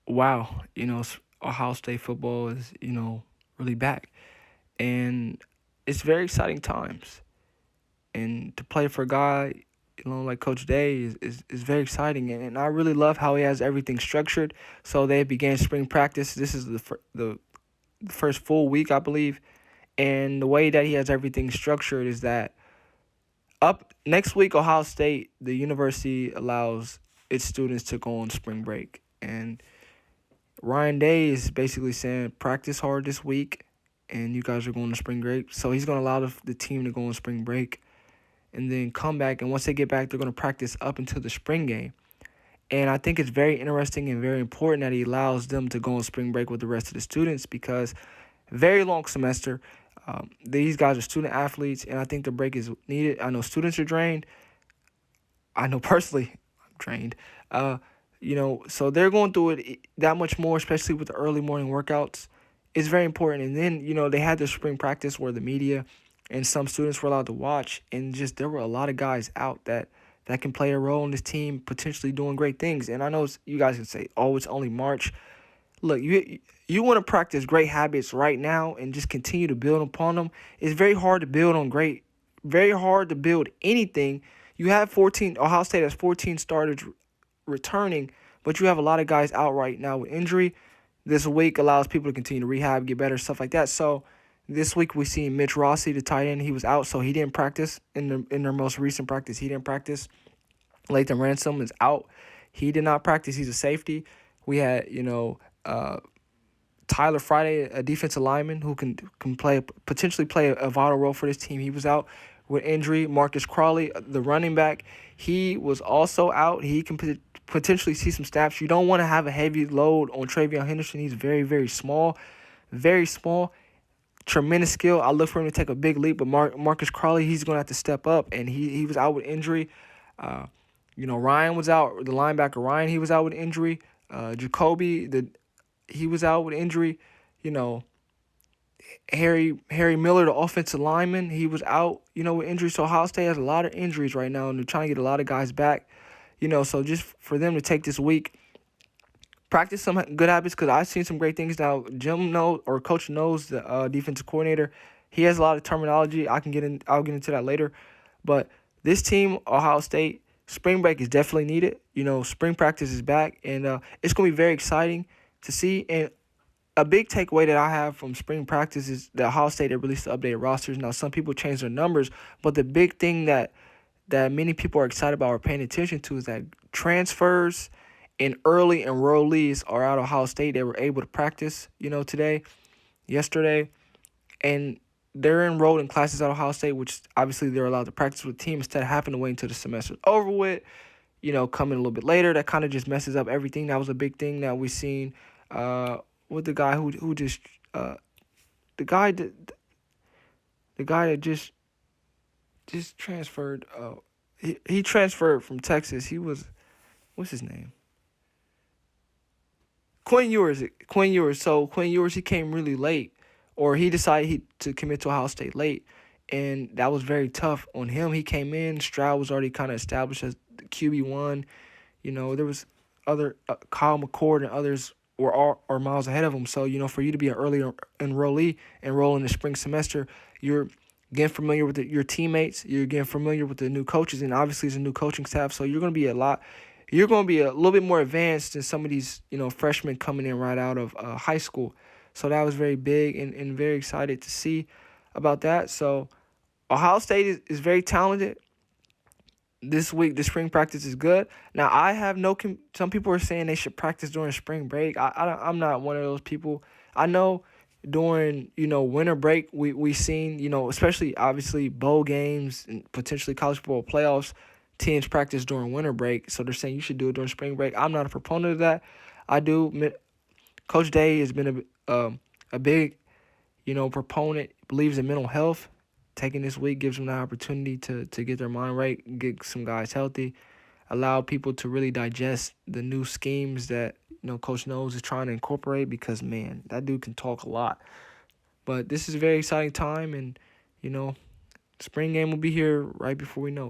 wow, Ohio State football is, really back. And it's very exciting times. And to play for a guy, like Coach Day is very exciting. And I really love how he has everything structured. So they began spring practice. This is the first full week, I believe. And the way that he has everything structured is that up next week, Ohio State, the university allows its students to go on spring break. And Ryan Day is basically saying practice hard this week, and you guys are going to spring break. So he's going to allow the team to go on spring break and then come back. And once they get back, they're going to practice up until the spring game. And I think it's very interesting and very important that he allows them to go on spring break with the rest of the students because very long semester. These guys are student athletes, and I think the break is needed. I know students are drained. I know personally I'm drained. So they're going through it that much more, especially with the early morning workouts. It's very important. And then, they had their spring practice where the media and some students were allowed to watch, and just there were a lot of guys out that can play a role in this team, potentially doing great things. And I know you guys can say, oh, it's only March. Look, you want to practice great habits right now and just continue to build upon them. It's very hard to build on very hard to build anything. You have Ohio State has 14 starters returning, but you have a lot of guys out right now with injury. This week allows people to continue to rehab, get better, stuff like that. So this week we see Mitch Rossi, the tight end, he was out, so he didn't practice in their most recent practice. He didn't practice. Lathan Ransom is out. He did not practice. He's a safety. We had, Tyler Friday, a defensive lineman who can potentially play a vital role for this team. He was out with injury. Marcus Crowley, the running back, he was also out. He can potentially see some snaps. You don't want to have a heavy load on Travion Henderson. He's very, very small. Very small. Tremendous skill. I look for him to take a big leap, but Marcus Crowley, he's going to have to step up, and he was out with injury. Ryan was out. The linebacker Ryan, he was out with injury. Jacoby, he was out with injury. Harry Miller, the offensive lineman, he was out, with injury. So Ohio State has a lot of injuries right now, and they're trying to get a lot of guys back. So just for them to take this week, practice some good habits, because I've seen some great things. Now, Coach knows, the defensive coordinator, he has a lot of terminology. I'll get into that later. But this team, Ohio State, spring break is definitely needed. Spring practice is back, and it's going to be very exciting to see. And a big takeaway that I have from spring practice is that Ohio State, they released the updated rosters. Now, some people changed their numbers, but the big thing that many people are excited about or paying attention to is that transfers and early enrollees are out of Ohio State. They were able to practice, yesterday, and they're enrolled in classes at Ohio State, which obviously they're allowed to practice with the team instead of having to wait until the semester's over with, coming a little bit later. That kind of just messes up everything. That was a big thing that we seen with the guy who just the guy that just transferred. He transferred from Texas. He was, what's his name? Quinn Ewers. So Quinn Ewers, he came really late, or he decided to commit to Ohio State late, and that was very tough on him. He came in. Stroud was already kind of established as the QB1. There was other Kyle McCord and others are miles ahead of him. So, for you to be an early enrollee, enroll in the spring semester, you're getting familiar with your teammates. You're getting familiar with the new coaches, and obviously it's a new coaching staff. So you're going to be a little bit more advanced than some of these, freshmen coming in right out of high school. So that was very big and very excited to see about that. So Ohio State is very talented. This week, the spring practice is good. Now, I have some people are saying they should practice during spring break. I'm not one of those people. I know during, winter break, we seen, especially obviously bowl games and potentially college football playoffs, teams practice during winter break. So they're saying you should do it during spring break. I'm not a proponent of that. I do. Coach Day has been a big, proponent, believes in mental health. Taking this week gives them the opportunity to get their mind right, get some guys healthy, allow people to really digest the new schemes that, Coach knows is trying to incorporate, because, man, that dude can talk a lot. But this is a very exciting time, and, spring game will be here right before we know it.